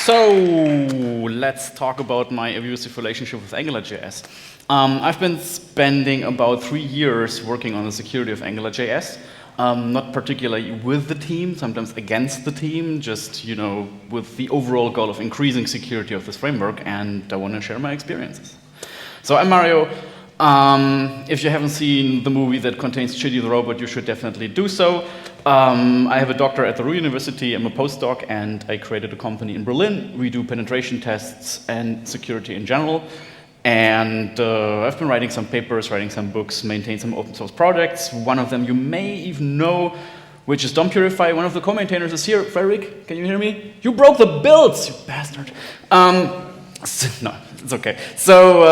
So let's talk about my abusive relationship with AngularJS. I've been spending about 3 years working on the security of AngularJS. Not particularly with the team, sometimes against the team, just with the overall goal of increasing security of this framework, and I want to share my experiences. So I'm Mario. If you haven't seen the movie that contains Chitty the Robot, you should definitely do so. I have a doctorate at the Ruhr University, I'm a postdoc, and I created a company in Berlin. We do penetration tests and security in general. And I've been writing some papers, writing some books, maintain some open source projects. One of them you may even know, which is DOM Purify. One of the co-maintainers is here. Frederick, can you hear me? You broke the builds, you bastard. No, it's okay. So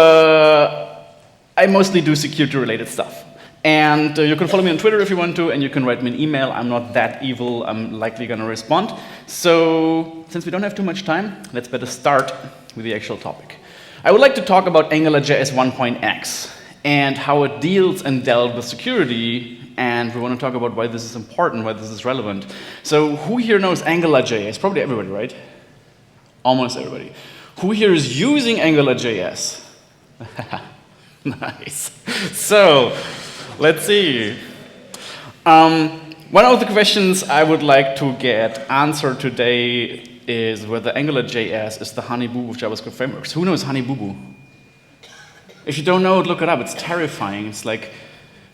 I mostly do security-related stuff. And you can follow me on Twitter if you want to, and you can write me an email. I'm not that evil. I'm likely going to respond. So since we don't have too much time, let's better start with the actual topic. I would like to talk about AngularJS 1.x and how it deals and dealt with security, and we want to talk about why this is important, why this is relevant. So who here knows AngularJS? Probably everybody, right? Almost everybody. Who here is using AngularJS? Nice. So let's see. One of the questions I would like to get answered today is whether AngularJS is the honey boo boo of JavaScript frameworks. Who knows honey boo boo? If you don't know it, look it up. It's terrifying. It's like,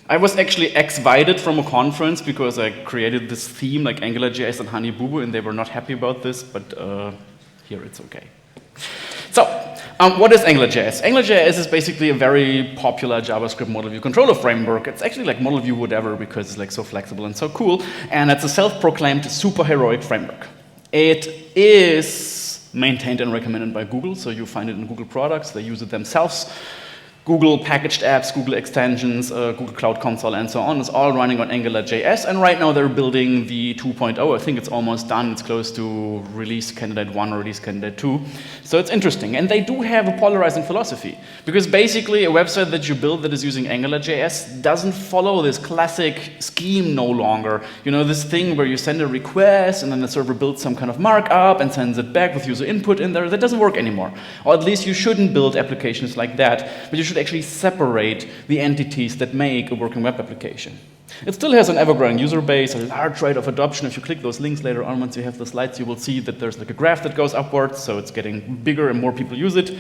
I was actually ex-vited from a conference because I created this theme like AngularJS and honey boo boo, and they were not happy about this, but here it's okay. So, what is AngularJS? AngularJS is basically a very popular JavaScript model view controller framework. It's actually like model view whatever because it's like so flexible and so cool, and it's a self-proclaimed super-heroic framework. It is maintained and recommended by Google, so you find it in Google products. They use it themselves. Google packaged apps, Google extensions, Google Cloud Console, and so on. It's all running on AngularJS, and right now they're building the 2.0. I think it's almost done. It's close to release candidate 1 or release candidate 2. So it's interesting. And they do have a polarizing philosophy, because basically a website that you build that is using AngularJS doesn't follow this classic scheme no longer. You know, this thing where you send a request, and then the server builds some kind of markup and sends it back with user input in there. That doesn't work anymore. Or at least you shouldn't build applications like that, but you should actually separate the entities that make a working web application. It still has an ever-growing user base, a large rate of adoption. If you click those links later on, once you have the slides, you will see that there's like a graph that goes upwards, so it's getting bigger and more people use it.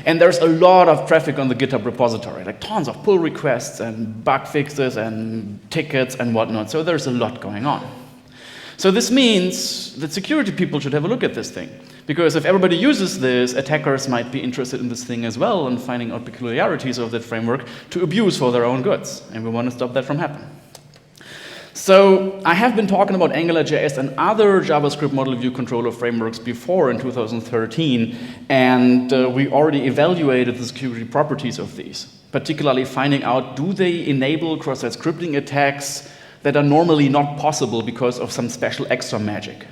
And there's a lot of traffic on the GitHub repository, like tons of pull requests and bug fixes and tickets and whatnot, so there's a lot going on. So this means that security people should have a look at this thing. Because if everybody uses this, attackers might be interested in this thing as well and finding out peculiarities of that framework to abuse for their own goods. And we want to stop that from happening. So I have been talking about AngularJS and other JavaScript model view controller frameworks before in 2013. And we already evaluated the security properties of these, particularly finding out, do they enable cross-site scripting attacks that are normally not possible because of some special extra magic.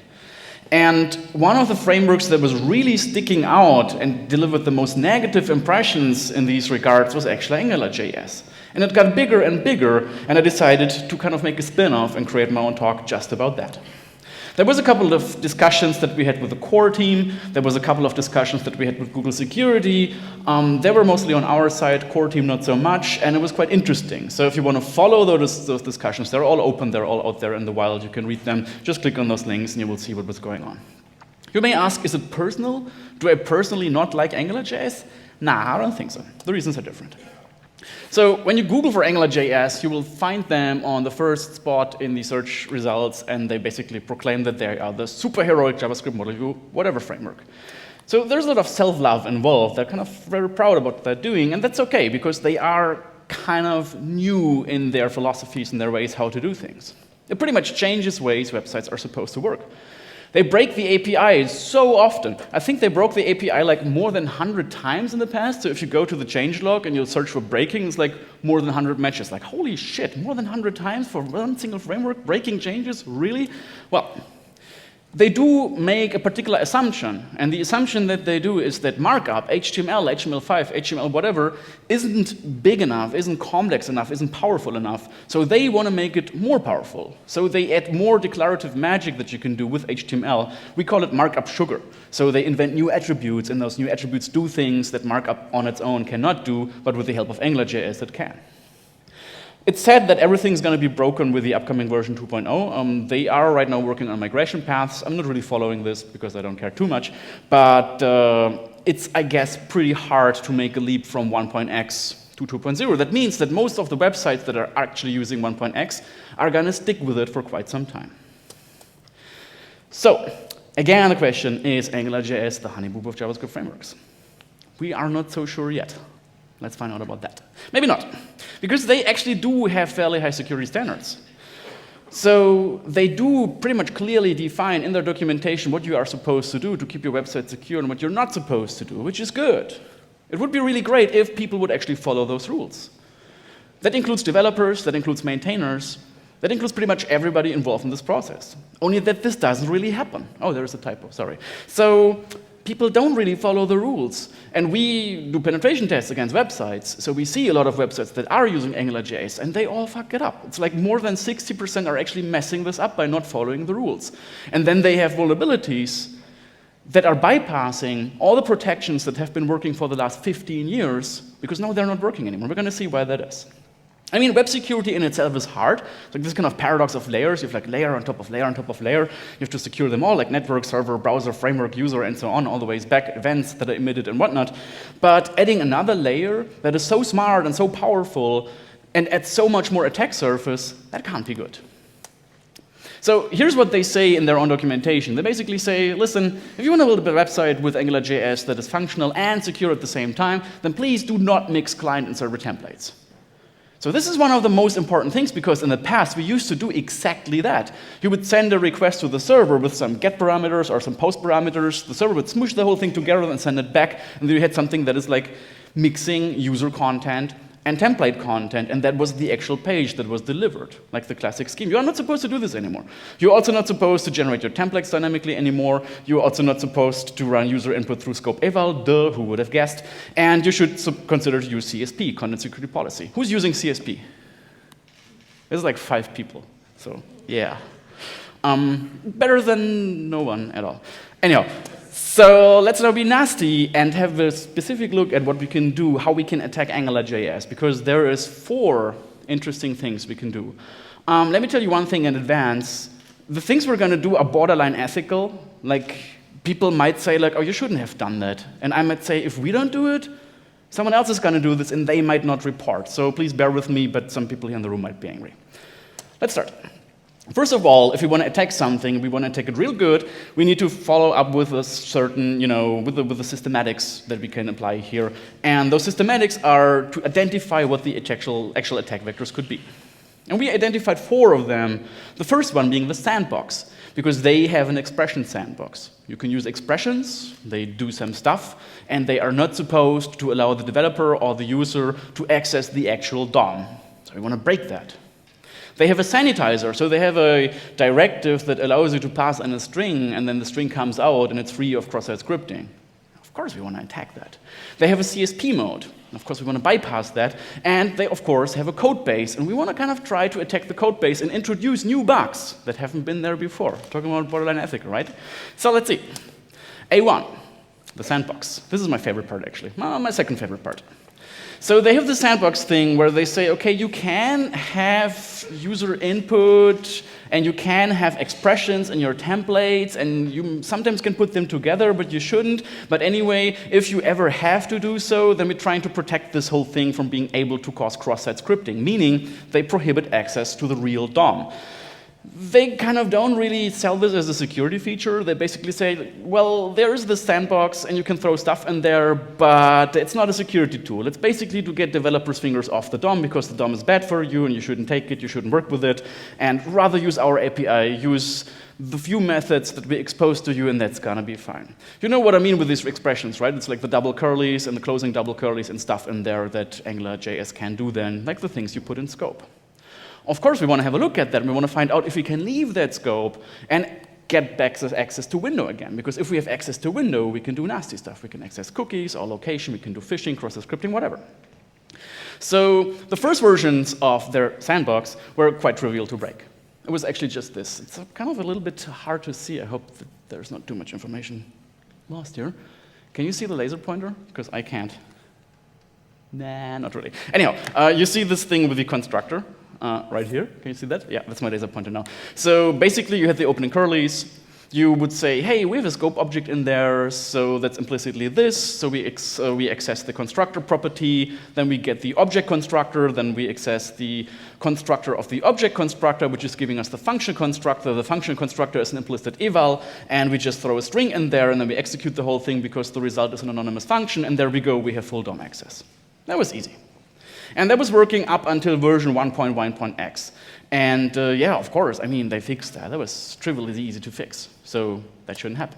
And one of the frameworks that was really sticking out and delivered the most negative impressions in these regards was actually AngularJS. And it got bigger and bigger, and I decided to kind of make a spin-off and create my own talk just about that. There was a couple of discussions that we had with the core team. There was a couple of discussions that we had with Google Security. They were mostly on our side, core team not so much, and it was quite interesting. So if you want to follow those discussions, they're all open, they're all out there in the wild. You can read them. Just click on those links and you will see what was going on. You may ask, is it personal? Do I personally not like AngularJS? Nah, I don't think so. The reasons are different. So when you Google for AngularJS, you will find them on the first spot in the search results, and they basically proclaim that they are the super-heroic JavaScript model view, whatever framework. So there's a lot of self-love involved. They're kind of very proud about what they're doing, and that's okay, because they are kind of new in their philosophies and their ways how to do things. It pretty much changes ways websites are supposed to work. They break the API so often. I think they broke the API like more than 100 times in the past. So if you go to the changelog and you'll search for breaking, it's like more than 100 matches. Like, holy shit, more than 100 times for one single framework breaking changes? Really? Well, They do make a particular assumption, and the assumption that they do is that markup, HTML, HTML5, HTML whatever, isn't big enough, isn't complex enough, isn't powerful enough, so they want to make it more powerful. So they add more declarative magic that you can do with HTML. We call it markup sugar. So they invent new attributes, and those new attributes do things that markup on its own cannot do, but with the help of AngularJS it can. It's said that everything's going to be broken with the upcoming version 2.0. They are right now working on migration paths. I'm not really following this because I don't care too much, but it's, I guess, pretty hard to make a leap from 1.x to 2.0. That means that most of the websites that are actually using 1.x are going to stick with it for quite some time. So, again, the question is AngularJS the honeyboo of JavaScript frameworks? We are not so sure yet. Let's find out about that. Maybe not, because they actually do have fairly high security standards. So they do pretty much clearly define in their documentation what you are supposed to do to keep your website secure and what you're not supposed to do, which is good. It would be really great if people would actually follow those rules. That includes developers, that includes maintainers, that includes pretty much everybody involved in this process. Only that this doesn't really happen. Oh, there's a typo, sorry. So people don't really follow the rules. And we do penetration tests against websites, so we see a lot of websites that are using AngularJS, and they all fuck it up. It's like more than 60% are actually messing this up by not following the rules. And then they have vulnerabilities that are bypassing all the protections that have been working for the last 15 years, because now they're not working anymore. We're going to see why that is. I mean, web security in itself is hard. It's like this kind of paradox of layers. You have like layer on top of layer on top of layer. You have to secure them all, like network, server, browser, framework, user, and so on, all the ways back, events that are emitted and whatnot. But adding another layer that is so smart and so powerful and adds so much more attack surface, that can't be good. So here's what they say in their own documentation. They basically say, listen, if you want to build a website with AngularJS that is functional and secure at the same time, then please do not mix client and server templates. So this is one of the most important things, because in the past we used to do exactly that. You would send a request to the server with some get parameters or some post parameters. The server would smoosh the whole thing together and send it back, and then you had something that is like mixing user content and template content, and that was the actual page that was delivered, like the classic scheme. You are not supposed to do this anymore. You're also not supposed to generate your templates dynamically anymore. You're also not supposed to run user input through scope eval, duh, who would have guessed. And you should consider to use CSP, Content Security Policy. Who's using CSP? There's like 5 people, so yeah. Better than no one at all. Anyhow. So let's now be nasty and have a specific look at what we can do, how we can attack AngularJS, because there is 4 interesting things we can do. Let me tell you one thing in advance. The things we're going to do are borderline ethical. Like, people might say, like, oh, you shouldn't have done that. And I might say, if we don't do it, someone else is going to do this, and they might not report. So please bear with me, but some people here in the room might be angry. Let's start. First of all, if we want to attack something, we want to attack it real good, we need to follow up with a certain, with the systematics that we can apply here. And those systematics are to identify what the actual attack vectors could be. And we identified 4 of them, the first one being the sandbox, because they have an expression sandbox. You can use expressions, they do some stuff, and they are not supposed to allow the developer or the user to access the actual DOM. So we want to break that. They have a sanitizer, so they have a directive that allows you to pass in a string, and then the string comes out, and it's free of cross-site scripting. Of course we want to attack that. They have a CSP mode. Of course we want to bypass that. And they, of course, have a code base, and we want to kind of try to attack the code base and introduce new bugs that haven't been there before. Talking about borderline ethical, right? So let's see. A1, the sandbox. This is my favorite part, actually. My second favorite part. So they have the sandbox thing where they say, okay, you can have user input and you can have expressions in your templates, and you sometimes can put them together, but you shouldn't. But anyway, if you ever have to do so, then we're trying to protect this whole thing from being able to cause cross-site scripting, meaning they prohibit access to the real DOM. They kind of don't really sell this as a security feature. They basically say, well, there is this sandbox, and you can throw stuff in there, but it's not a security tool. It's basically to get developers' fingers off the DOM, because the DOM is bad for you, and you shouldn't take it, you shouldn't work with it, and rather use our API, use the few methods that we expose to you, and that's gonna be fine. You know what I mean with these expressions, right? It's like the double curlies and the closing double curlies and stuff in there that AngularJS can do then, like the things you put in scope. Of course, we want to have a look at that, and we want to find out if we can leave that scope and get access to window again. Because if we have access to window, we can do nasty stuff. We can access cookies or location, we can do phishing, cross-site scripting, whatever. So the first versions of their sandbox were quite trivial to break. It was actually just this. It's kind of a little bit hard to see. I hope that there's not too much information lost here. Can you see the laser pointer? Because I can't. Nah, not really. Anyhow, you see this thing with the constructor right here. Can you see that? Yeah, that's my laser pointer now. So basically, you have the opening curlies. You would say, hey, we have a scope object in there, so that's implicitly this. So we access the constructor property, then we get the object constructor, then we access the constructor of the object constructor, which is giving us the function constructor. The function constructor is an implicit eval, and we just throw a string in there, and then we execute the whole thing because the result is an anonymous function, and there we go, we have full DOM access. That was easy. And that was working up until version 1.1.x. And yeah, of course, I mean, they fixed that. That was trivially easy to fix. So that shouldn't happen.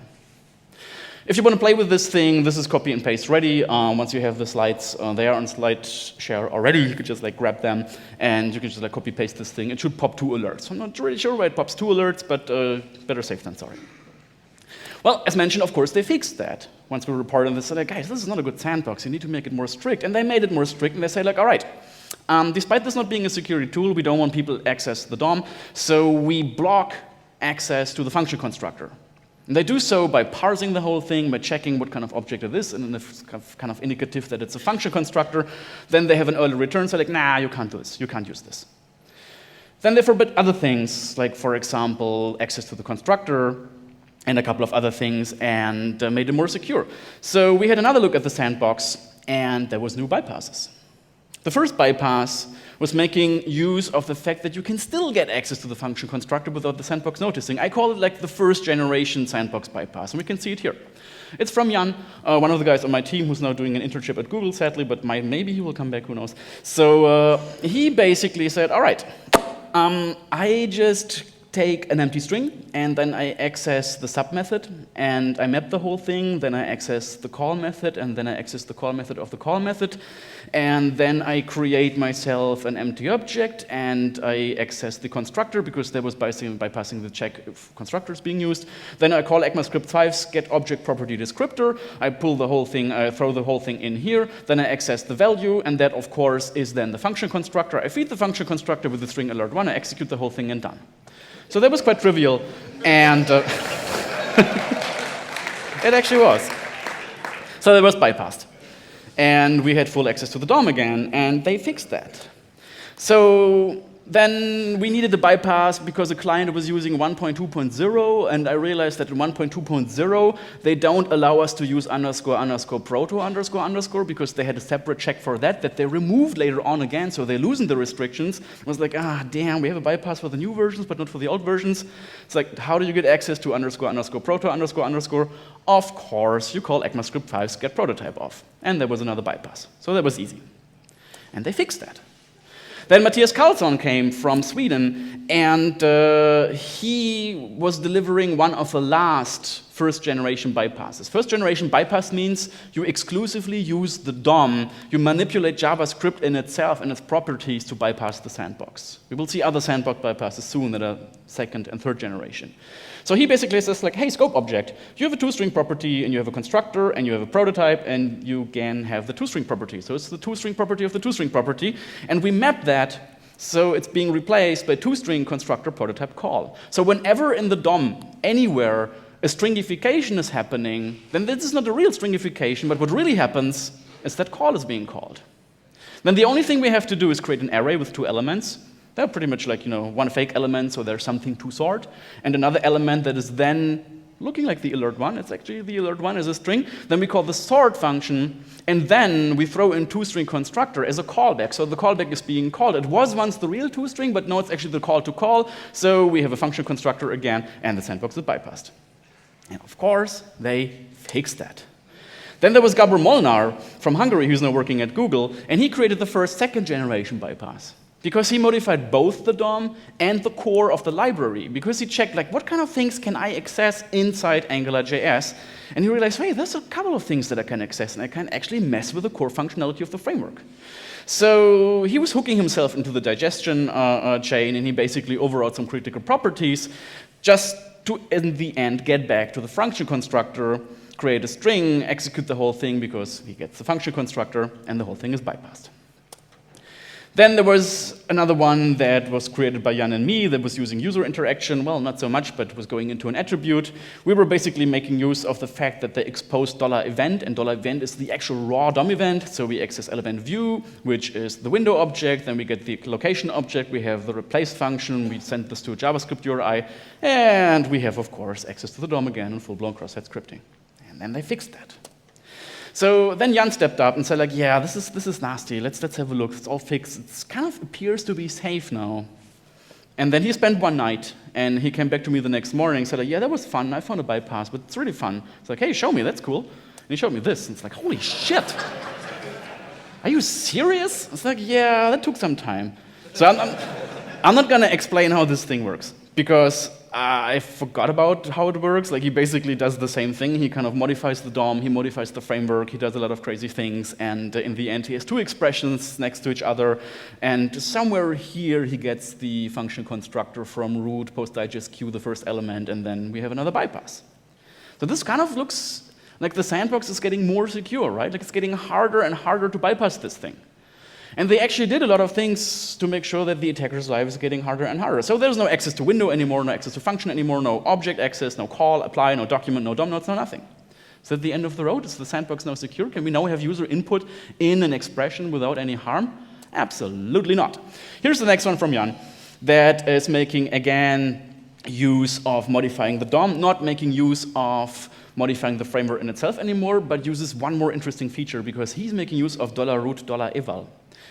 If you want to play with this thing, this is copy and paste ready. Once you have the slides, they are on slide share already. You could just like grab them and you can just like copy paste this thing. It should pop 2 alerts. I'm not really sure why it pops 2 alerts, but better safe than sorry. Well, as mentioned, of course, they fixed that. Once we reported this, they said, guys, this is not a good sandbox. You need to make it more strict. And they made it more strict, and they say, like, all right, despite this not being a security tool, we don't want people to access the DOM, so we block access to the function constructor. And they do so by parsing the whole thing, by checking what kind of object it is, and if it's kind of indicative that it's a function constructor, then they have an early return, so like, nah, you can't do this, you can't use this. Then they forbid other things, like, for example, access to the constructor, and a couple of other things, and made it more secure. So we had another look at the sandbox, and there was new bypasses. The first bypass was making use of the fact that you can still get access to the function constructor without the sandbox noticing. I call it like the first generation sandbox bypass, and we can see it here. It's from Jan, one of the guys on my team who's now doing an internship at Google, sadly, but maybe he will come back, who knows. So he basically said, all right, I just take an empty string, and then I access the sub method, and I map the whole thing, then I access the call method, and then I access the call method of the call method, and then I create myself an empty object, and I access the constructor, because that was bypassing the check if constructor is being used. Then I call ECMAScript 5's get object property descriptor, I pull the whole thing, I throw the whole thing in here, then I access the value, and that, of course, is then the function constructor. I feed the function constructor with the string alert1, I execute the whole thing, and done. So that was quite trivial, and it actually was. So that was bypassed. And we had full access to the DOM again, and they fixed that. So then we needed the bypass because the client was using 1.2.0, and I realized that in 1.2.0, they don't allow us to use __proto__ because they had a separate check for that they removed later on again, so they loosened the restrictions. I was like, damn, we have a bypass for the new versions, but not for the old versions. It's like, how do you get access to __proto__? Of course, you call ECMAScript 5's get prototype off. And there was another bypass. So that was easy. And they fixed that. Then Matthias Karlsson came from Sweden, and he was delivering one of the last first-generation bypasses. First-generation bypass means you exclusively use the DOM. You manipulate JavaScript in itself and its properties to bypass the sandbox. We will see other sandbox bypasses soon that are second and third generation. So he basically says, like, hey, scope object, you have a toString property, and you have a constructor, and you have a prototype, and you again have the toString property. So it's the toString property of the toString property, and we map that so it's being replaced by toString constructor prototype call. So whenever in the DOM, anywhere, a stringification is happening, then this is not a real stringification, but what really happens is that call is being called. Then the only thing we have to do is create an array with 2 elements. They're pretty much like, one fake element, so there's something to sort, and another element that is then looking like the alert1. It's actually the alert1 is a string. Then we call the sort function, and then we throw in toString constructor as a callback. So the callback is being called. It was once the real toString, but now it's actually the call to call. So we have a function constructor again, and the sandbox is bypassed. And of course, they fixed that. Then there was Gabor Molnar from Hungary, who's now working at Google, and he created the first second-generation bypass. Because he modified both the DOM and the core of the library. Because he checked, like, what kind of things can I access inside AngularJS? And he realized, hey, there's a couple of things that I can access, and I can actually mess with the core functionality of the framework. So he was hooking himself into the digestion chain, and he basically overrode some critical properties, just to, in the end, get back to the function constructor, create a string, execute the whole thing because he gets the function constructor, and the whole thing is bypassed. Then there was another one that was created by Jan and me that was using user interaction. Well, not so much, but was going into an attribute. We were basically making use of the fact that they exposed $event, and $event is the actual raw DOM event. So we access element view, which is the window object. Then we get the location object. We have the replace function. We send this to a JavaScript URI. And we have, of course, access to the DOM again in full-blown cross-site scripting. And then they fixed that. So then Jan stepped up and said, like, yeah, this is nasty. Let's have a look. It's all fixed. It kind of appears to be safe now. And then he spent one night, and he came back to me the next morning and said, like, yeah, that was fun. I found a bypass, but it's really fun. It's like, hey, show me. That's cool. And he showed me this. And it's like, holy shit. Are you serious? It's like, yeah, that took some time. So I'm not going to explain how this thing works, because I forgot about how it works. Like, he basically does the same thing. He kind of modifies the DOM, he modifies the framework, he does a lot of crazy things, and in the end, he has two expressions next to each other, and somewhere here, he gets the function constructor from root, post-digest-q, the first element, and then we have another bypass. So this kind of looks like the sandbox is getting more secure, right? Like, it's getting harder and harder to bypass this thing. And they actually did a lot of things to make sure that the attacker's life is getting harder and harder. So there's no access to window anymore, no access to function anymore, no object access, no call, apply, no document, no DOM nodes, no nothing. So at the end of the road, is the sandbox now secure? Can we now have user input in an expression without any harm? Absolutely not. Here's the next one from Jan that is making, again, use of modifying the DOM, not making use of modifying the framework in itself anymore, but uses one more interesting feature because he's making use of $root $eval.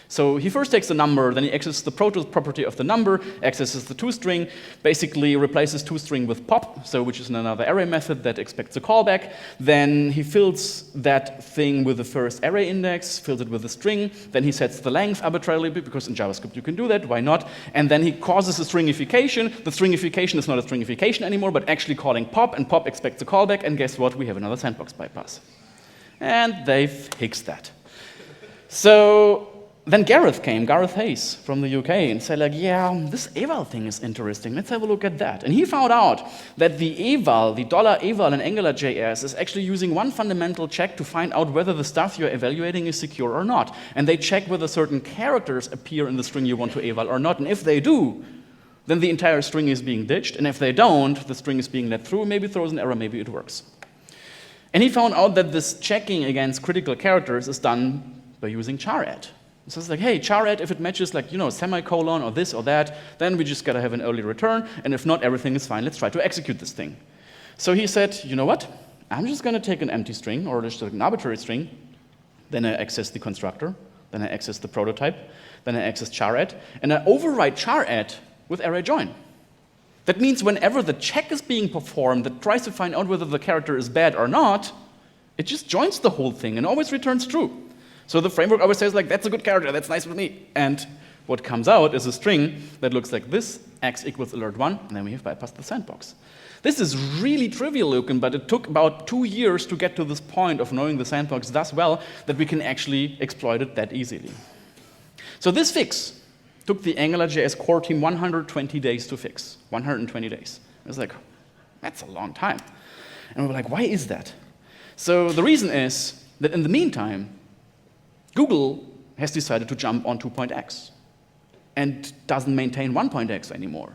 So he first takes the number, then he accesses the property of the number, accesses the toString, basically replaces toString with pop, so which is another array method that expects a callback. Then he fills that thing with the first array index, fills it with a string. Then he sets the length arbitrarily, because in JavaScript you can do that, why not? And then he causes a stringification. The stringification is not a stringification anymore, but actually calling pop, and pop expects a callback, and guess what? We have another sandbox bypass. And they've fixed that. So then Gareth Hayes from the UK, and said, like, yeah, this eval thing is interesting. Let's have a look at that. And he found out that the eval, the $eval in AngularJS is actually using one fundamental check to find out whether the stuff you're evaluating is secure or not. And they check whether certain characters appear in the string you want to eval or not. And if they do, then the entire string is being ditched. And if they don't, the string is being let through. Maybe it throws an error, maybe it works. And he found out that this checking against critical characters is done by using char-add. So it's like, hey, char-add, if it matches like, semicolon or this or that, then we just gotta have an early return, and if not, everything is fine. Let's try to execute this thing. So he said, you know what? I'm just gonna take an empty string, or just an arbitrary string, then I access the constructor, then I access the prototype, then I access char-add, and I override char-add with array join. That means whenever the check is being performed that tries to find out whether the character is bad or not, it just joins the whole thing and always returns true. So the framework always says, like, that's a good character, that's nice with me. And what comes out is a string that looks like this, x equals alert1, and then we have bypassed the sandbox. This is really trivial looking, but it took about 2 years to get to this point of knowing the sandbox thus well that we can actually exploit it that easily. So this fix took the AngularJS core team 120 days to fix. 120 days. It was like, that's a long time. And we were like, why is that? So the reason is that in the meantime, Google has decided to jump on 2.x and doesn't maintain 1.x anymore.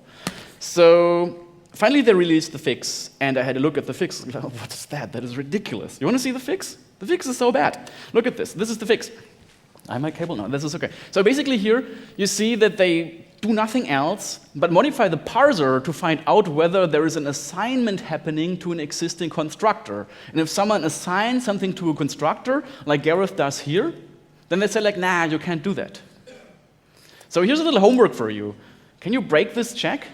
So finally they released the fix, and I had a look at the fix. Oh, what is that? That is ridiculous. You want to see the fix? The fix is so bad. Look at this. This is the fix. I have my cable now. This is OK. So basically here you see that they do nothing else but modify the parser to find out whether there is an assignment happening to an existing constructor. And if someone assigns something to a constructor, like Gareth does here, then they say, like, nah, you can't do that. So here's a little homework for you. Can you break this check?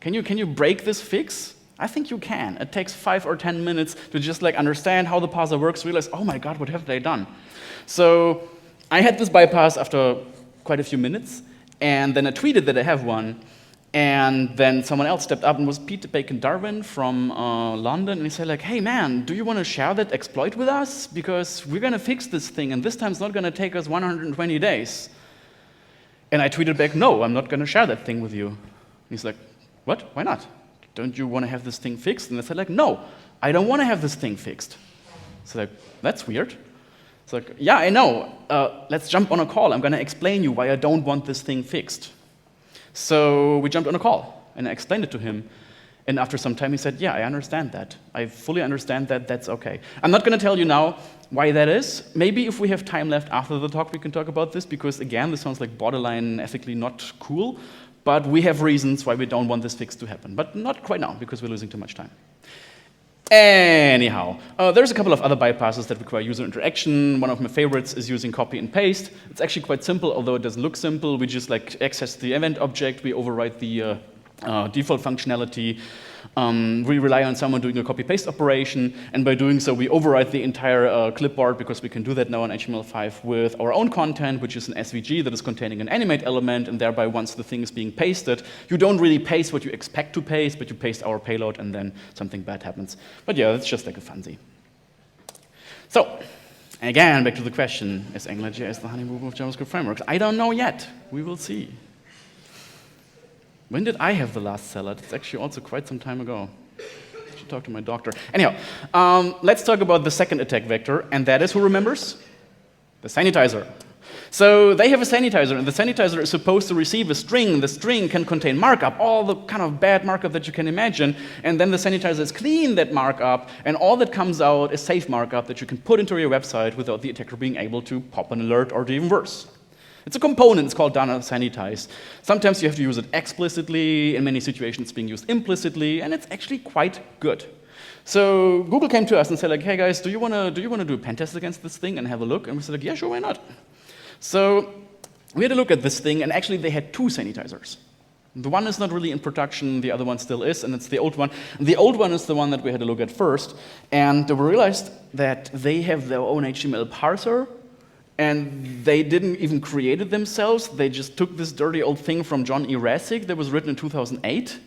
Can you break this fix? I think you can. It takes 5 or 10 minutes to just like understand how the parser works, realize, oh my God, what have they done? So I had this bypass after quite a few minutes, and then I tweeted that I have one, and then someone else stepped up, and was Peter Bacon-Darwin from London, and he said, like, hey man, do you want to share that exploit with us? Because we're going to fix this thing, and this time it's not going to take us 120 days. And I tweeted back, no, I'm not going to share that thing with you. And he's like, what? Why not? don't you want to have this thing fixed? And they said, like, no, I don't want to have this thing fixed. So like, that's weird. It's like, yeah, I know. Let's jump on a call. I'm going to explain you why I don't want this thing fixed. So we jumped on a call, and I explained it to him. And after some time, he said, yeah, I understand that. I fully understand that. That's OK. I'm not going to tell you now why that is. Maybe if we have time left after the talk, we can talk about this, because, again, this sounds like borderline ethically not cool. But we have reasons why we don't want this fix to happen. But not quite now, because we're losing too much time. Anyhow, there's a couple of other bypasses that require user interaction. One of my favorites is using copy and paste. It's actually quite simple, although it doesn't look simple. We just like access the event object. We overwrite the default functionality. We rely on someone doing a copy-paste operation, and by doing so, we overwrite the entire clipboard, because we can do that now in HTML5 with our own content, which is an SVG that is containing an animate element, and thereby, once the thing is being pasted, you don't really paste what you expect to paste, but you paste our payload, and then something bad happens. But yeah, it's just like a funsy. So, again, back to the question, is AngularJS the honeymoon of JavaScript frameworks? I don't know yet. We will see. When did I have the last salad? It's actually also quite some time ago. I should talk to my doctor. Anyhow, let's talk about the second attack vector, and that is, who remembers? The Sanitizer. So they have a Sanitizer, and the Sanitizer is supposed to receive a string. The string can contain markup, all the kind of bad markup that you can imagine, and then the Sanitizer is clean that markup, and all that comes out is safe markup that you can put into your website without the attacker being able to pop an alert or do even worse. It's a component, it's called .sanitize. Sometimes you have to use it explicitly, in many situations it's being used implicitly, and it's actually quite good. So Google came to us and said, like, hey guys, do you want to do a pen test against this thing and have a look? And we said, like, yeah, sure, why not? So we had a look at this thing, and actually they had two Sanitizers. The one is not really in production, the other one still is, and it's the old one. The old one is the one that we had a look at first, and we realized that they have their own HTML parser, and they didn't even create it themselves. They just took this dirty old thing from John E. Rassick that was written in 2008,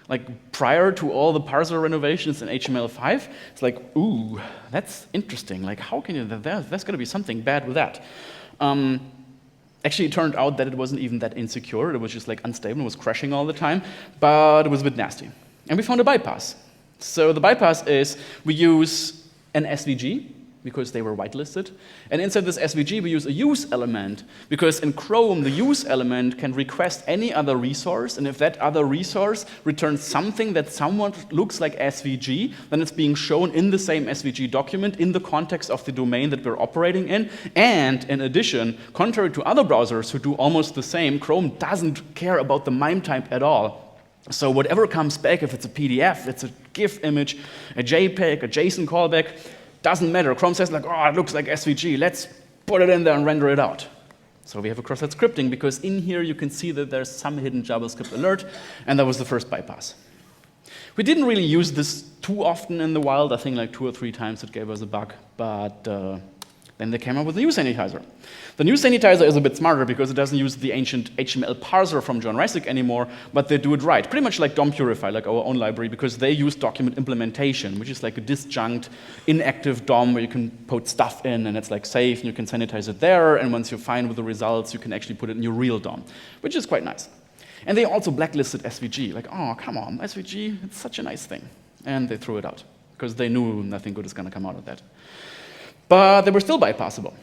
like prior to all the parser renovations in HTML5. It's like, ooh, that's interesting. Like, how can you, there's going to be something bad with that. Actually, it turned out that it wasn't even that insecure. It was just like unstable. It was crashing all the time, but it was a bit nasty. And we found a bypass. So the bypass is we use an SVG, because they were whitelisted. And inside this SVG, we use a use element, because in Chrome, the use element can request any other resource, and if that other resource returns something that somewhat looks like SVG, then it's being shown in the same SVG document in the context of the domain that we're operating in. And in addition, contrary to other browsers who do almost the same, Chrome doesn't care about the MIME type at all. So whatever comes back, if it's a PDF, it's a GIF image, a JPEG, a JSON callback, doesn't matter. Chrome says, like, oh, it looks like SVG. Let's put it in there and render it out. So we have a cross-site scripting, because in here you can see that there's some hidden JavaScript alert, and that was the first bypass. We didn't really use this too often in the wild. I think like 2 or 3 times it gave us a bug, but then they came up with the new Sanitizer. The new Sanitizer is a bit smarter, because it doesn't use the ancient HTML parser from John Rassick anymore, but they do it right. Pretty much like DOM Purify, like our own library, because they use document implementation, which is like a disjunct, inactive DOM where you can put stuff in, and it's like safe, and you can sanitize it there, and once you're fine with the results, you can actually put it in your real DOM, which is quite nice. And they also blacklisted SVG, like, oh, come on, SVG, it's such a nice thing. And they threw it out, because they knew nothing good is going to come out of that. But they were still bypassable.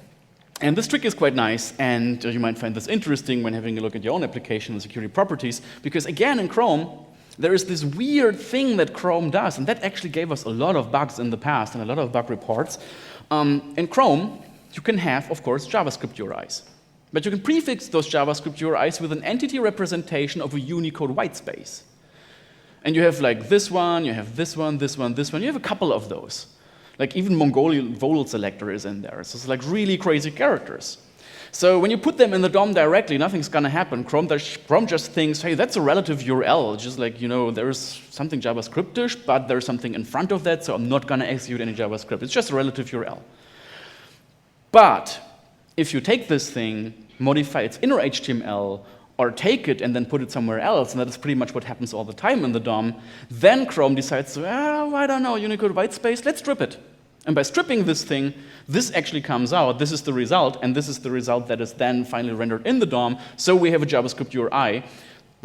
And this trick is quite nice, and you might find this interesting when having a look at your own application and security properties, because again, in Chrome, there is this weird thing that Chrome does, and that actually gave us a lot of bugs in the past and a lot of bug reports. In Chrome, you can have, of course, JavaScript URIs. But you can prefix those JavaScript URIs with an entity representation of a Unicode whitespace. And you have like this one, you have this one, this one, this one. You have a couple of those. Like even Mongolian vol selector is in there. So it's like really crazy characters. So when you put them in the DOM directly, nothing's going to happen. Chrome just thinks, hey, that's a relative URL. Just like, you know, there's something JavaScriptish, but there's something in front of that, so I'm not going to execute any JavaScript. It's just a relative URL. But if you take this thing, modify its inner HTML, or take it and then put it somewhere else, and that is pretty much what happens all the time in the DOM, then Chrome decides, well, I don't know, Unicode whitespace, let's strip it. And by stripping this thing, this actually comes out, this is the result, and this is the result that is then finally rendered in the DOM, so we have a JavaScript URI,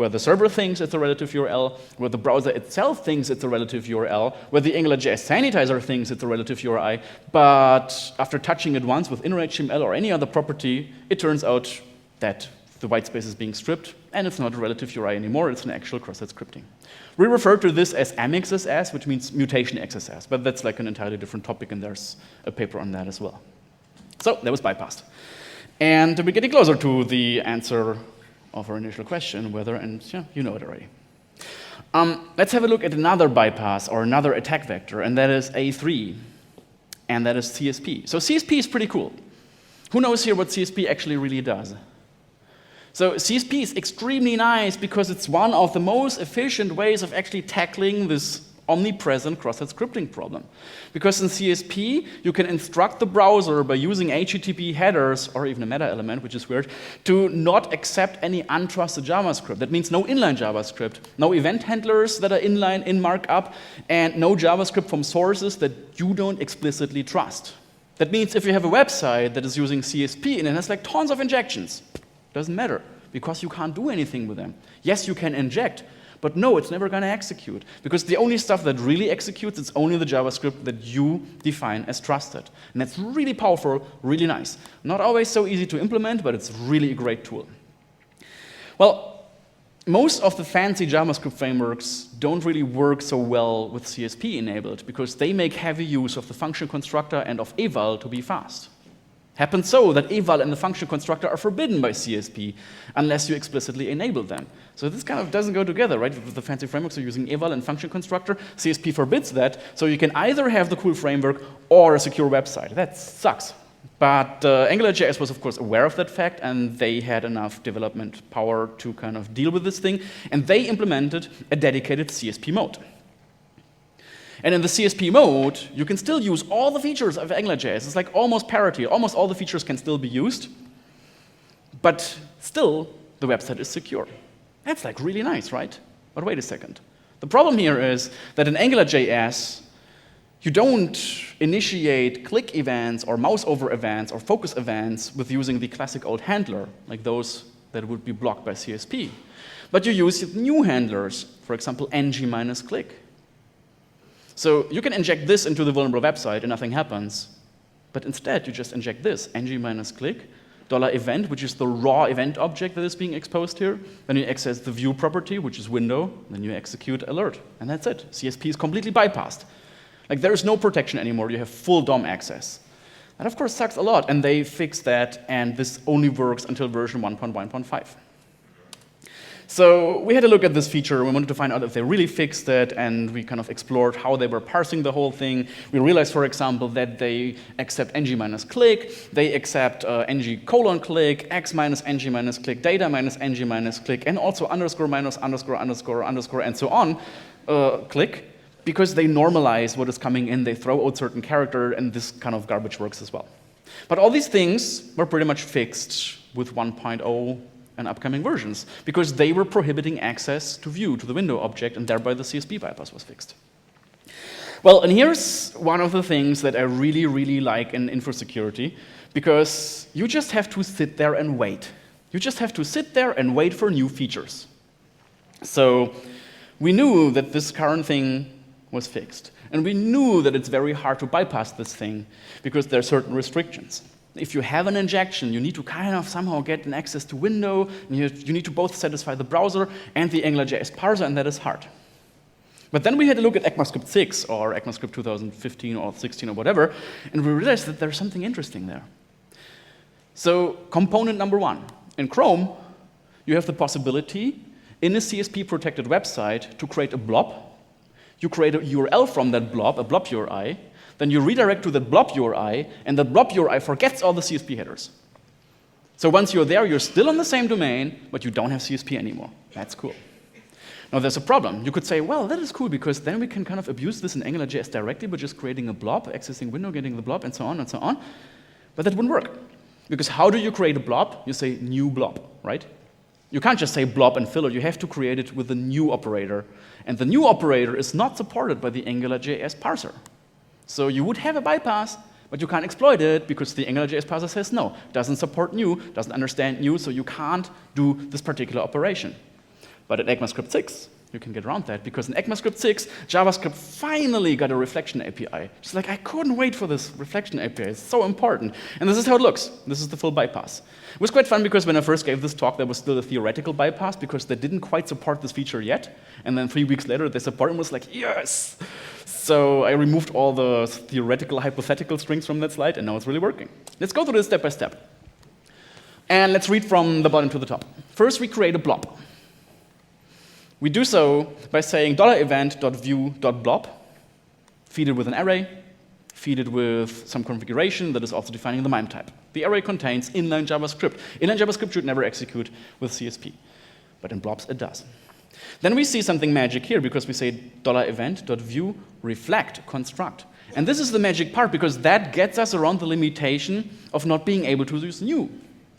where the server thinks it's a relative URL, where the browser itself thinks it's a relative URL, where the AngularJS Sanitizer thinks it's a relative URI, but after touching it once with inner.html or any other property, it turns out that the white space is being stripped, and it's not a relative URI anymore, it's an actual cross-site scripting. We refer to this as amXSS, which means mutation XSS, but that's like an entirely different topic, and there's a paper on that as well. So that was bypassed. And we're getting closer to the answer of our initial question, whether, and yeah, you know it already. Let's have a look at another bypass or another attack vector, and that is A3, and that is CSP. So CSP is pretty cool. Who knows here what CSP actually really does? So CSP is extremely nice because it's one of the most efficient ways of actually tackling this omnipresent cross-site scripting problem. Because in CSP, you can instruct the browser by using HTTP headers, or even a meta element, which is weird, to not accept any untrusted JavaScript. That means no inline JavaScript, no event handlers that are inline in markup, and no JavaScript from sources that you don't explicitly trust. That means if you have a website that is using CSP and it has like tons of injections, doesn't matter, because you can't do anything with them. Yes, you can inject, but no, it's never going to execute, because the only stuff that really executes is only the JavaScript that you define as trusted. And that's really powerful, really nice. Not always so easy to implement, but it's really a great tool. Well, most of the fancy JavaScript frameworks don't really work so well with CSP enabled, because they make heavy use of the function constructor and of eval to be fast. Happens so that eval and the function constructor are forbidden by CSP unless you explicitly enable them. So this kind of doesn't go together, right? With the fancy frameworks are using eval and function constructor, CSP forbids that, so you can either have the cool framework or a secure website. That sucks. But AngularJS was, of course, aware of that fact, and they had enough development power to kind of deal with this thing, and they implemented a dedicated CSP mode. And in the CSP mode, you can still use all the features of AngularJS. It's like almost parity. Almost all the features can still be used, but still, the website is secure. That's like really nice, right? But wait a second. The problem here is that in AngularJS, you don't initiate click events or mouse over events or focus events with using the classic old handler, like those that would be blocked by CSP. But you use new handlers, for example, ng-click. So you can inject this into the vulnerable website and nothing happens. But instead, you just inject this, ng-click, $event, which is the raw event object that is being exposed here. Then you access the view property, which is window. Then you execute alert. And that's it. CSP is completely bypassed. Like, there is no protection anymore. You have full DOM access. That, of course, sucks a lot. And they fixed that. And this only works until version 1.1.5. So we had a look at this feature. We wanted to find out if they really fixed it, and we kind of explored how they were parsing the whole thing. We realized, for example, that they accept ng-click, they accept ng::click, x-ng-click, data-ng-click, and also underscore minus underscore underscore underscore and so on click, because they normalize what is coming in. They throw out certain character, and this kind of garbage works as well. But all these things were pretty much fixed with 1.0 and upcoming versions, because they were prohibiting access to view, to the window object, and thereby the CSP bypass was fixed. Well, and here's one of the things that I really, really like in info security, because you just have to sit there and wait. You just have to sit there and wait for new features. So we knew that this current thing was fixed, and we knew that it's very hard to bypass this thing, because there are certain restrictions. If you have an injection, you need to kind of somehow get an access to window, and you need to both satisfy the browser and the AngularJS parser, and that is hard. But then we had a look at ECMAScript 6, or ECMAScript 2015 or 16 or whatever, and we realized that there's something interesting there. So component number 1. In Chrome, you have the possibility in a CSP-protected website to create a blob. You create a URL from that blob, a blob URI, then you redirect to that blob URI, and that blob URI forgets all the CSP headers. So once you're there, you're still on the same domain, but you don't have CSP anymore. That's cool. Now there's a problem. You could say, well, that is cool, because then we can kind of abuse this in AngularJS directly by just creating a blob, accessing window, getting the blob, and so on and so on. But that wouldn't work. Because how do you create a blob? You say new blob, right? You can't just say blob and filler. You have to create it with a new operator. And the new operator is not supported by the AngularJS parser. So you would have a bypass, but you can't exploit it because the AngularJS parser says no, doesn't support new, doesn't understand new, so you can't do this particular operation. But in ECMAScript 6, you can get around that, because in ECMAScript 6, JavaScript finally got a reflection API. It's like, I couldn't wait for this reflection API. It's so important. And this is how it looks. This is the full bypass. It was quite fun, because when I first gave this talk, there was still a theoretical bypass, because they didn't quite support this feature yet. And then 3 weeks later, they support it and was like, yes! So I removed all the theoretical, hypothetical strings from that slide, and now it's really working. Let's go through this step by step. And let's read from the bottom to the top. First, we create a blob. We do so by saying $event.view.blob, feed it with an array, feed it with some configuration that is also defining the MIME type. The array contains inline JavaScript. Inline JavaScript should never execute with CSP, but in blobs it does. Then we see something magic here, because we say $event.view.reflect construct. And this is the magic part, because that gets us around the limitation of not being able to use new.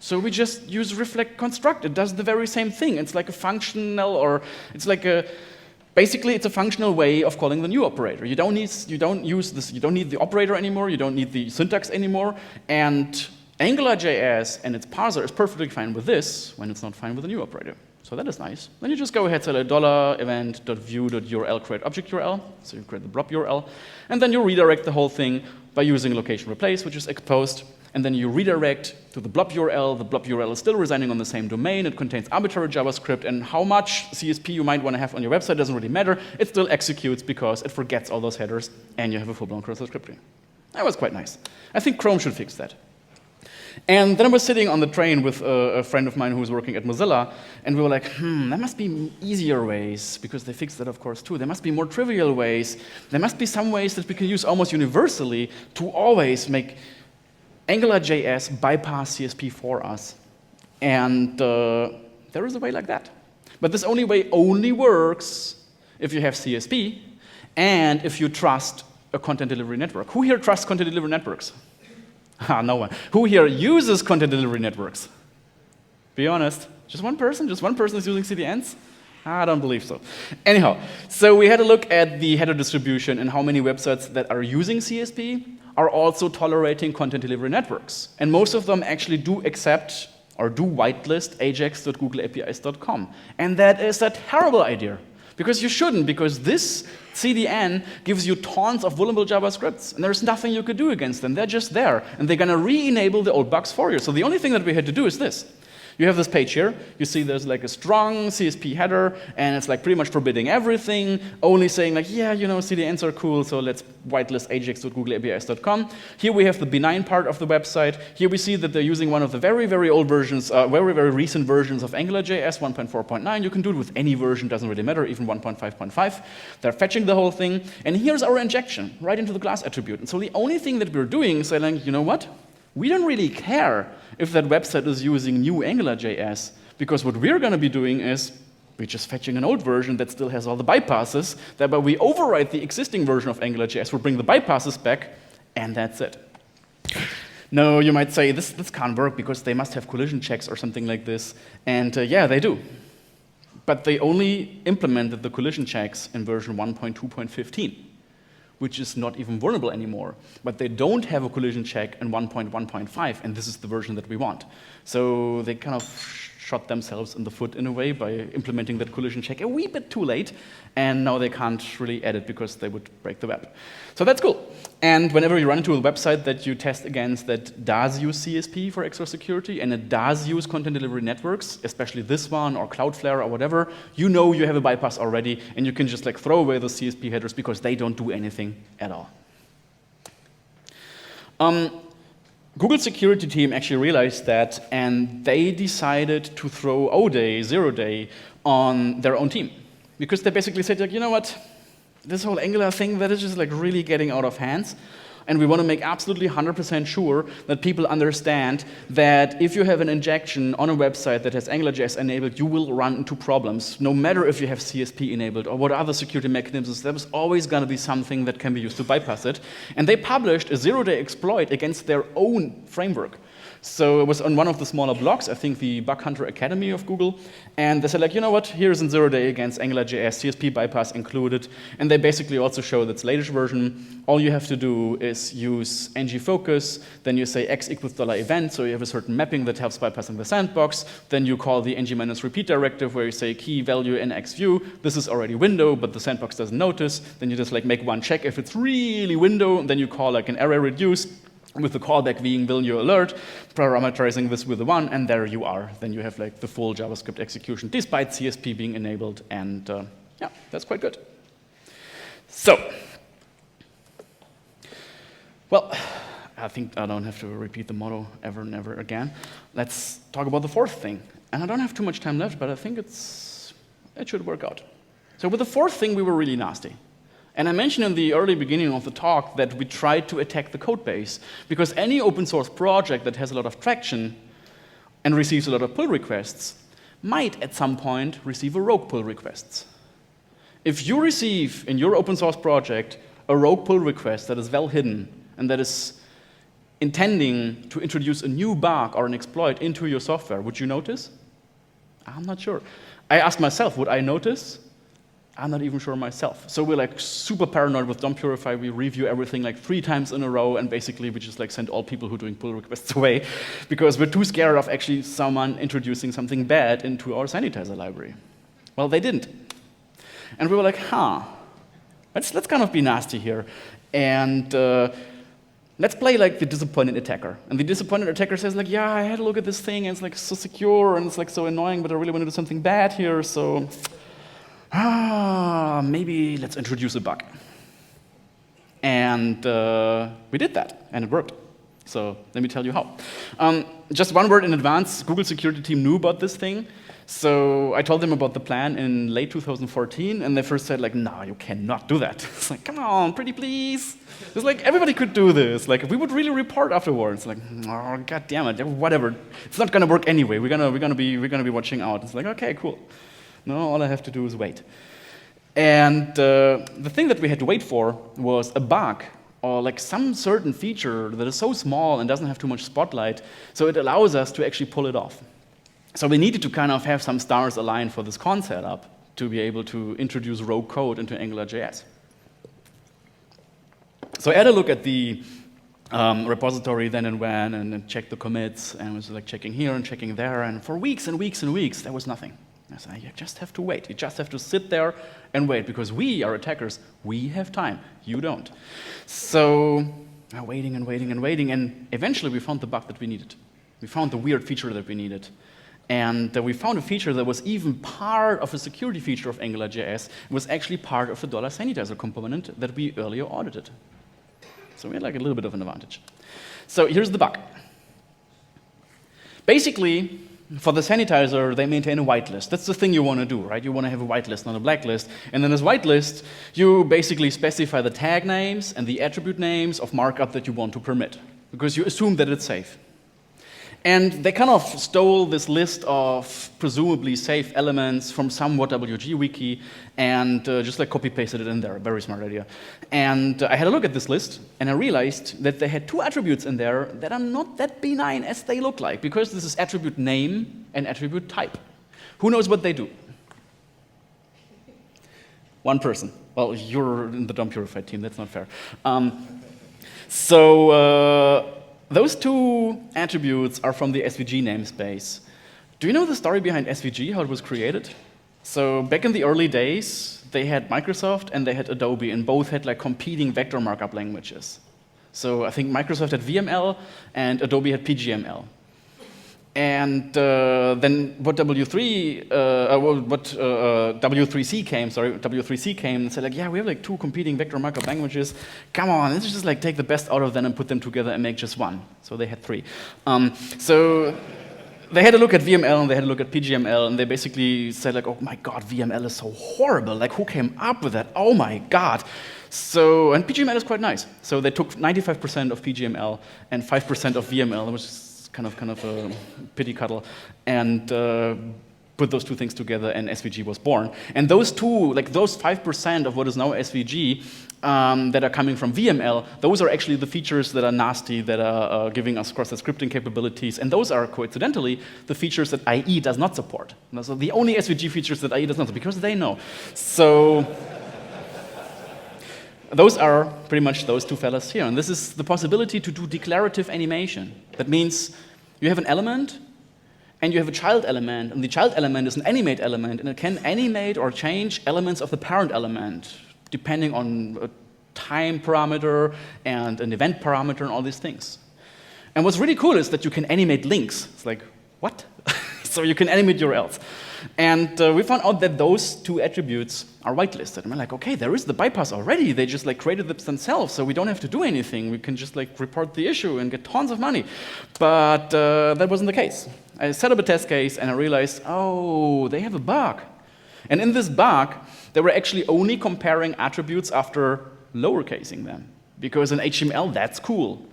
So we just use reflect construct. It does the very same thing. It's like a functional, or it's like a, basically it's a functional way of calling the new operator. You don't need the operator anymore. You don't need the syntax anymore. And AngularJS and its parser is perfectly fine with this when it's not fine with the new operator. So that is nice. Then you just go ahead, say $event.view.url create object URL. So you create the blob URL. And then you redirect the whole thing by using location replace, which is exposed. And then you redirect to the blob URL. The blob URL is still residing on the same domain. It contains arbitrary JavaScript, and how much CSP you might want to have on your website doesn't really matter. It still executes because it forgets all those headers, and you have a full-blown cross-site scripting. That was quite nice. I think Chrome should fix that. And then I was sitting on the train with a friend of mine who was working at Mozilla, and we were like, there must be easier ways, because they fixed that, of course, too. There must be more trivial ways. There must be some ways that we can use almost universally to always make AngularJS bypass CSP for us. And there is a way like that. But this way only works if you have CSP and if you trust a content delivery network. Who here trusts content delivery networks? No one. Who here uses content delivery networks? Be honest. Just one person? Just one person is using CDNs? I don't believe so. Anyhow, so we had a look at the header distribution and how many websites that are using CSP are also tolerating content delivery networks. And most of them actually do accept or do whitelist ajax.googleapis.com. And that is a terrible idea. Because you shouldn't, because this CDN gives you tons of vulnerable JavaScripts, and there's nothing you could do against them. They're just there, and they're going to re-enable the old bugs for you. So the only thing that we had to do is this. You have this page here. You see there's like a strong CSP header, and it's like pretty much forbidding everything, only saying like, yeah, you know, CDNs are cool, so let's whitelist ajax.googleapis.com. Here we have the benign part of the website. Here we see that they're using one of the very, very old versions, very, very recent versions of AngularJS 1.4.9. You can do it with any version, doesn't really matter, even 1.5.5. They're fetching the whole thing, and here's our injection right into the class attribute. And so the only thing that we're doing is saying, you know what? We don't really care if that website is using new AngularJS, because what we're going to be doing is we're just fetching an old version that still has all the bypasses. That way we overwrite the existing version of AngularJS, we'll bring the bypasses back, and that's it. No, you might say, this can't work because they must have collision checks or something like this. And yeah, they do. But they only implemented the collision checks in version 1.2.15. which is not even vulnerable anymore. But they don't have a collision check in 1.1.5, and this is the version that we want. So they kind of shot themselves in the foot in a way by implementing that collision check a wee bit too late, and now they can't really edit because they would break the web. So that's cool. And whenever you run into a website that you test against that does use CSP for extra security, and it does use content delivery networks, especially this one or Cloudflare or whatever, you know you have a bypass already, and you can just like throw away those CSP headers because they don't do anything at all. Google's security team actually realized that, and they decided to throw O-Day, 0-Day, on their own team. Because they basically said, like, you know what? This whole Angular thing, that is just like really getting out of hands. And we want to make absolutely 100% sure that people understand that if you have an injection on a website that has AngularJS enabled, you will run into problems, no matter if you have CSP enabled or what other security mechanisms. There was always going to be something that can be used to bypass it. And they published a 0-day exploit against their own framework. So it was on one of the smaller blogs, I think the Bug Hunter Academy of Google, and they said like, you know what, here's in 0 day against AngularJS, CSP bypass included, and they basically also show that's latest version. All you have to do is use ngFocus, then you say x equals $event, so you have a certain mapping that helps bypassing the sandbox, then you call the ng-repeat directive where you say key value in x view, this is already window, but the sandbox doesn't notice, then you just like make one check if it's really window, then you call like an array reduce, with the callback being will you alert, parameterizing this with a 1, and there you are. Then you have like the full JavaScript execution despite CSP being enabled, and yeah, that's quite good. So, well, I think I don't have to repeat the motto ever and ever again. Let's talk about the fourth thing. And I don't have too much time left, but I think it should work out. So with the fourth thing, we were really nasty. And I mentioned in the early beginning of the talk that we tried to attack the code base, because any open source project that has a lot of traction and receives a lot of pull requests might at some point receive a rogue pull requests. If you receive in your open source project a rogue pull request that is well hidden and that is intending to introduce a new bug or an exploit into your software, would you notice? I'm not sure. I asked myself, would I notice? I'm not even sure myself. So we're like super paranoid with DOM Purify. We review everything like 3 times in a row, and basically we just like send all people who are doing pull requests away because we're too scared of actually someone introducing something bad into our Sanitizer library. Well, they didn't. And we were like, let's kind of be nasty here. And let's play like the disappointed attacker. And the disappointed attacker says like, yeah, I had a look at this thing, and it's like so secure, and it's like so annoying, but I really want to do something bad here, so maybe let's introduce a bug. And we did that, and it worked. So let me tell you how. Just one word in advance, Google security team knew about this thing. So I told them about the plan in late 2014, and they first said like, no, you cannot do that. It's like, come on, pretty please. It's like, everybody could do this. Like, we would really report afterwards. Like, oh, god damn it, whatever. It's not gonna work anyway. We're gonna be watching out. It's like, okay, cool. No, all I have to do is wait. And the thing that we had to wait for was a bug or like some certain feature that is so small and doesn't have too much spotlight, so it allows us to actually pull it off. So we needed to kind of have some stars align for this con setup to be able to introduce rogue code into AngularJS. So I had a look at the repository then and when, and checked the commits, and was like checking here and checking there, and for weeks and weeks and weeks, there was nothing. I said, you just have to wait. You just have to sit there and wait, because we are attackers. We have time. You don't. So waiting and waiting and waiting, and eventually we found the bug that we needed. We found the weird feature that we needed. And we found a feature that was even part of a security feature of AngularJS. It was actually part of the $Sanitizer component that we earlier audited. So we had like a little bit of an advantage. So here's the bug. Basically, for the Sanitizer, they maintain a whitelist. That's the thing you want to do, right? You want to have a whitelist, not a blacklist. And in this whitelist, you basically specify the tag names and the attribute names of markup that you want to permit, because you assume that it's safe. And they kind of stole this list of presumably safe elements from some WG wiki and just like copy-pasted it in there. Very smart idea. And I had a look at this list, and I realized that they had 2 attributes in there that are not that benign as they look like, because this is attribute name and attribute type. Who knows what they do? One person. Well, you're in the DOM Purified team. That's not fair. Those 2 attributes are from the SVG namespace. Do you know the story behind SVG, how it was created? So back in the early days, they had Microsoft and they had Adobe, and both had like competing vector markup languages. So I think Microsoft had VML and Adobe had PGML. And then what W3C came and said like, yeah, we have like 2 competing vector markup languages. Come on, let's just like take the best out of them and put them together and make just one. So they had 3. So they had a look at VML and they had a look at PGML, and they basically said like, oh my god, VML is so horrible. Like, who came up with that? Oh my god. So, and PGML is quite nice. So they took 95% of PGML and 5% of VML, which is kind of a pity cuddle, and put those two things together, and SVG was born. And those two, like those 5% of what is now SVG that are coming from VML, those are actually the features that are nasty, that are giving us cross-site scripting capabilities. And those are, coincidentally, the features that IE does not support. And so the only SVG features that IE does not support, because they know. So those are pretty much those two fellas here. And this is the possibility to do declarative animation. That means you have an element, and you have a child element, and the child element is an animate element, and it can animate or change elements of the parent element, depending on a time parameter and an event parameter and all these things. And what's really cool is that you can animate links. It's like, what? So you can animate URLs. And we found out that those two attributes are whitelisted. And we're like, okay, there is the bypass already. They just like created this themselves, so we don't have to do anything. We can just like report the issue and get tons of money. But that wasn't the case. I set up a test case and I realized, oh, they have a bug. And in this bug, they were actually only comparing attributes after lowercasing them. Because in HTML, that's cool.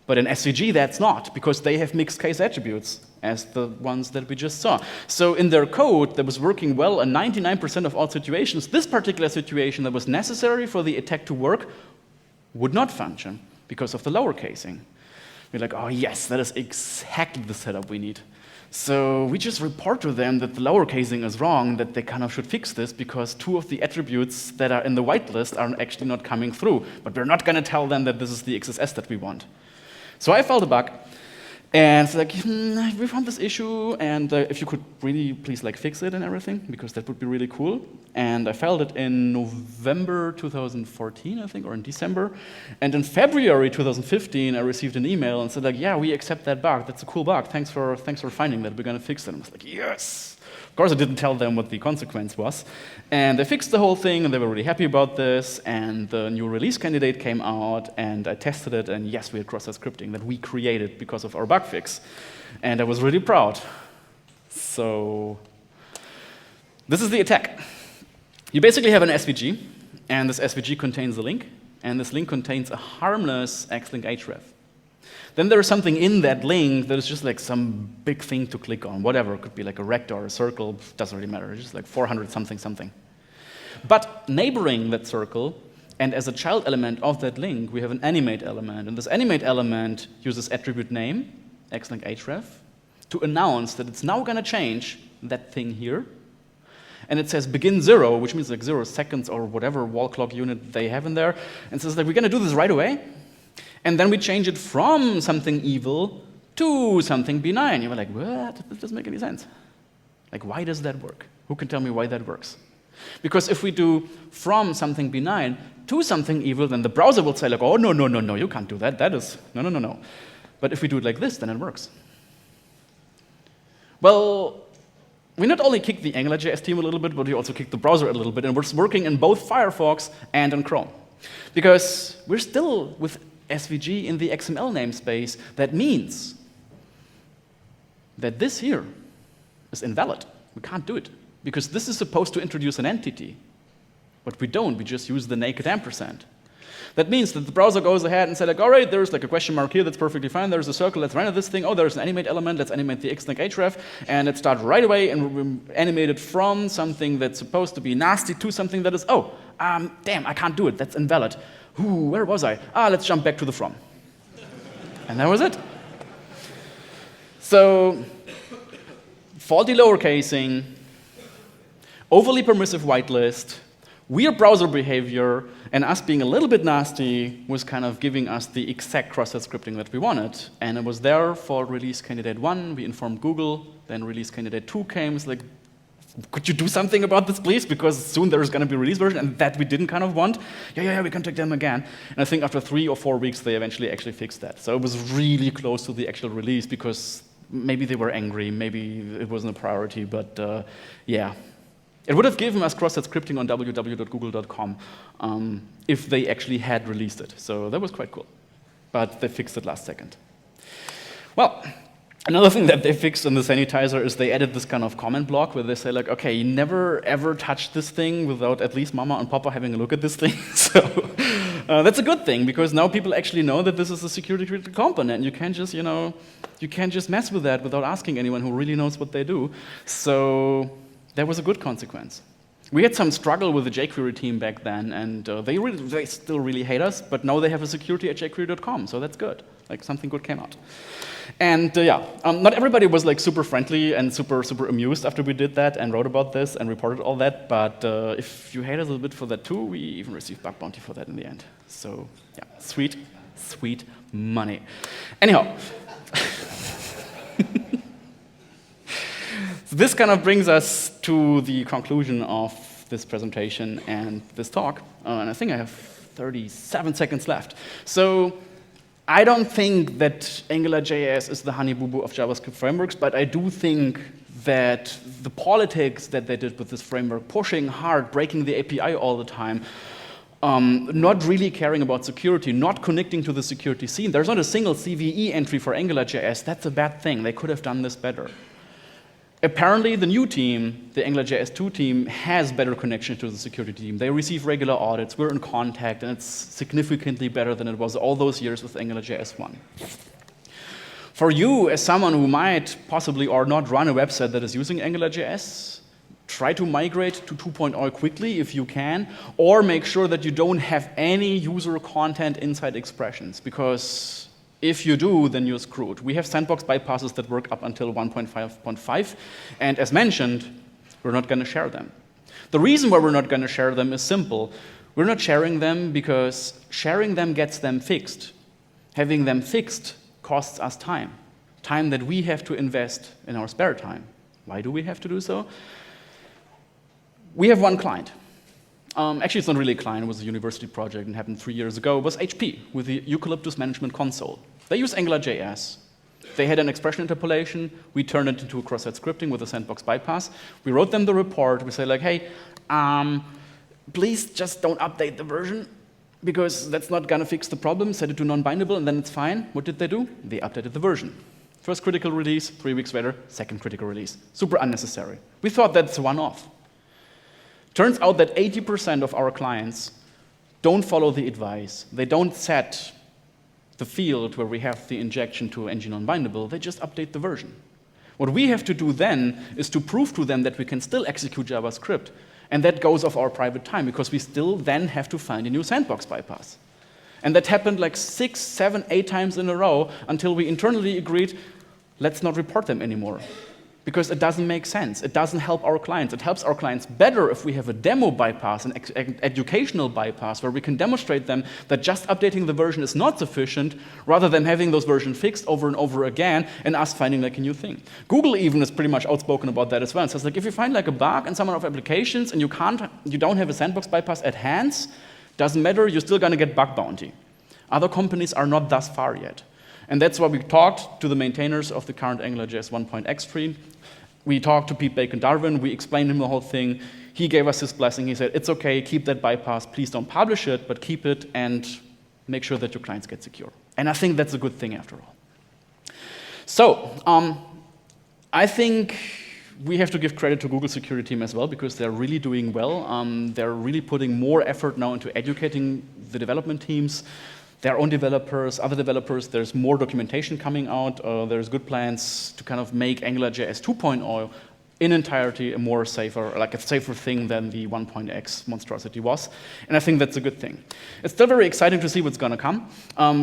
But in SVG, that's not, because they have mixed case attributes, as the ones that we just saw. So in their code that was working well in 99% of all situations, this particular situation that was necessary for the attack to work would not function because of the lowercasing. We're like, oh yes, that is exactly the setup we need. So we just report to them that the lowercasing is wrong, that they kind of should fix this because two of the attributes that are in the whitelist are actually not coming through. But we're not going to tell them that this is the XSS that we want. So I found a bug, and it's like, we found this issue, and if you could really please like fix it and everything, because that would be really cool. And I filed it in November 2014, I think, or in December. And in February 2015, I received an email and said like, yeah, we accept that bug. That's a cool bug. Thanks for finding that. We're going to fix it. And I was like, yes. Of course, I didn't tell them what the consequence was. And they fixed the whole thing, and they were really happy about this. And the new release candidate came out, and I tested it. And yes, we had cross-site scripting that we created because of our bug fix. And I was really proud. So this is the attack. You basically have an SVG, and this SVG contains a link. And this link contains a harmless Xlink href. Then there's something in that link that is just like some big thing to click on, whatever. It could be like a rectangle or a circle, doesn't really matter. It's just like 400 something something. But neighboring that circle, and as a child element of that link, we have an animate element. And this animate element uses attribute name, Xlink href, to announce that it's now going to change that thing here. And it says begin 0, which means like 0 seconds or whatever wall clock unit they have in there. And says like, we're going to do this right away. And then we change it from something evil to something benign. You were like, what? That doesn't make any sense. Like, why does that work? Who can tell me why that works? Because if we do from something benign to something evil, then the browser will say like, oh, no, no, no, no, you can't do that. That is, no, no, no, no. But if we do it like this, then it works. Well, we not only kicked the AngularJS team a little bit, but we also kicked the browser a little bit, and it's working in both Firefox and in Chrome. Because we're still with SVG in the XML namespace. That means that this here is invalid. We can't do it, because this is supposed to introduce an entity. But we don't, we just use the naked ampersand. That means that the browser goes ahead and says, like, all right, there's like a question mark here, that's perfectly fine, there's a circle, let's render this thing, oh, there's an animate element, let's animate the Xlink href, and let's start right away and animate it from something that's supposed to be nasty to something that is, oh, damn, I can't do it, that's invalid. Ooh, where was I? Let's jump back to the from. And that was it. So, faulty lowercasing, overly permissive whitelist, weird browser behavior, and us being a little bit nasty was kind of giving us the exact cross-site scripting that we wanted. And it was there for release candidate 1. We informed Google. Then release candidate 2 came. It's like, could you do something about this, please? Because soon there's going to be a release version, and that we didn't kind of want. Yeah, we contact them again. And I think after 3 or 4 weeks, they eventually actually fixed that. So it was really close to the actual release, because maybe they were angry, maybe it wasn't a priority, but yeah. It would have given us cross-site scripting on www.google.com if they actually had released it. So that was quite cool. But they fixed it last second. Well, Another thing that they fixed in the Sanitizer is they added this kind of comment block where they say like, okay, you never ever touch this thing without at least Mama and Papa having a look at this thing. So that's a good thing, because now people actually know that this is a security critical component. You can't just, you can't just mess with that without asking anyone who really knows what they do. So that was a good consequence. We had some struggle with the jQuery team back then, and they still really hate us, but now they have a security at jQuery.com, so that's good. Like, something good came out. And not everybody was like super friendly and super amused after we did that and wrote about this and reported all that, but if you hate us a little bit for that too, we even received bug bounty for that in the end. So yeah, sweet, sweet money. Anyhow. So this kind of brings us to the conclusion of this presentation and this talk, and I think I have 37 seconds left. So I don't think that AngularJS is the honey boo boo of JavaScript frameworks, but I do think that the politics that they did with this framework, pushing hard, breaking the API all the time, not really caring about security, not connecting to the security scene. There's not a single CVE entry for AngularJS. That's a bad thing. They could have done this better. Apparently, the new team, the AngularJS 2 team, has better connection to the security team. They receive regular audits, we're in contact, and it's significantly better than it was all those years with AngularJS 1. For you, as someone who might possibly or not run a website that is using AngularJS, try to migrate to 2.0 quickly if you can, or make sure that you don't have any user content inside expressions, because if you do, then you're screwed. We have sandbox bypasses that work up until 1.5.5, and as mentioned, we're not going to share them. The reason why we're not going to share them is simple. We're not sharing them because sharing them gets them fixed. Having them fixed costs us time, time that we have to invest in our spare time. Why do we have to do so? We have one client. Actually, it's not really a client. It was a university project and happened 3 years ago. It was HP with the Eucalyptus Management Console. They use AngularJS. They had an expression interpolation. We turned it into a cross-site scripting with a sandbox bypass. We wrote them the report. We say like, hey, please just don't update the version, because that's not going to fix the problem. Set it to non-bindable, and then it's fine. What did they do? They updated the version. First critical release, 3 weeks later, second critical release. Super unnecessary. We thought that's a one-off. Turns out that 80% of our clients don't follow the advice. They don't set the field where we have the injection to ng non-bindable. They just update the version. What we have to do then is to prove to them that we can still execute JavaScript. And that goes off our private time, because we still then have to find a new sandbox bypass. And that happened like 6, 7, 8 times in a row until we internally agreed, let's not report them anymore. Because it doesn't make sense. It doesn't help our clients. It helps our clients better if we have a demo bypass, an educational bypass, where we can demonstrate them that just updating the version is not sufficient, rather than having those versions fixed over and over again and us finding like a new thing. Google even is pretty much outspoken about that as well. It says like, if you find like a bug in some of our applications and you don't have a sandbox bypass at hand, doesn't matter, you're still going to get bug bounty. Other companies are not thus far yet. And that's why we talked to the maintainers of the current AngularJS 1.x tree. We talked to Pete Bacon-Darwin, we explained him the whole thing. He gave us his blessing. He said, it's okay, keep that bypass, please don't publish it, but keep it and make sure that your clients get secure. And I think that's a good thing after all. So, I think we have to give credit to Google security team as well, because they're really doing well. They're really putting more effort now into educating the development teams, their own developers, other developers. There's more documentation coming out. There's good plans to kind of make AngularJS 2.0 in entirety a more safer, like a safer thing than the 1.x monstrosity was. And I think that's a good thing. It's still very exciting to see what's going to come,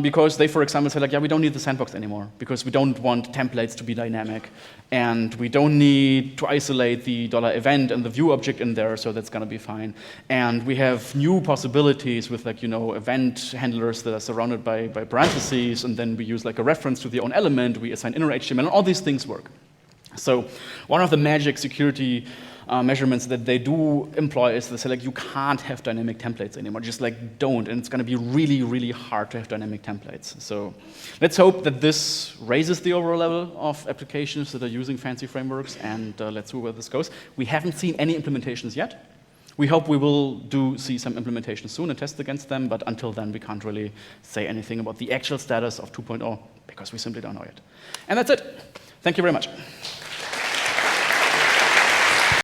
because they, for example, say like, yeah, we don't need the sandbox anymore, because we don't want templates to be dynamic, and we don't need to isolate the $event and the view object in there, so that's going to be fine. And we have new possibilities with like, event handlers that are surrounded by parentheses, and then we use like a reference to the own element, we assign inner HTML, and all these things work. So one of the magic security measurements that they do employ is they say like, you can't have dynamic templates anymore, just like don't, and it's going to be really, really hard to have dynamic templates. So let's hope that this raises the overall level of applications that are using fancy frameworks, and let's see where this goes. We haven't seen any implementations yet. We hope we will see some implementations soon and test against them, but until then we can't really say anything about the actual status of 2.0, because we simply don't know yet. And that's it. Thank you very much.